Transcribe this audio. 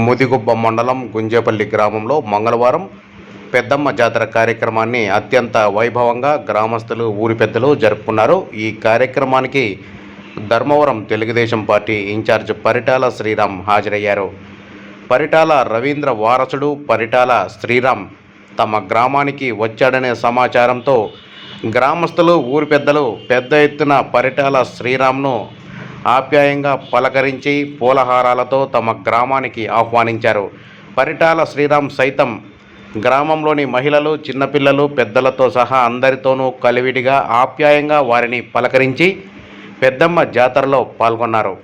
ముదిగుబ్బ మండలం గుంజేపల్లి గ్రామంలో మంగళవారం పెద్దమ్మ జాతర కార్యక్రమాన్ని అత్యంత వైభవంగా గ్రామస్తులు, ఊరి పెద్దలు జరుపుకున్నారు. ఈ కార్యక్రమానికి ధర్మవరం తెలుగుదేశం పార్టీ ఇన్ఛార్జ్ పరిటాల శ్రీరామ్ హాజరయ్యారు. పరిటాల రవీంద్ర వారసుడు పరిటాల శ్రీరామ్ తమ గ్రామానికి వచ్చాడనే సమాచారంతో గ్రామస్తులు, ఊరి పెద్దలు పెద్ద ఎత్తున పరిటాల శ్రీరామ్ను ఆప్యాయంగా పలకరించి పూలహారాలతో తమ గ్రామానికి ఆహ్వానించారు. పరిటాల శ్రీరామ్ సైతం గ్రామంలోని మహిళలు, చిన్నపిల్లలు, పెద్దలతో సహా అందరితోనూ కలివిడిగా ఆప్యాయంగా వారిని పలకరించి పెద్దమ్మ జాతరలో పాల్గొన్నారు.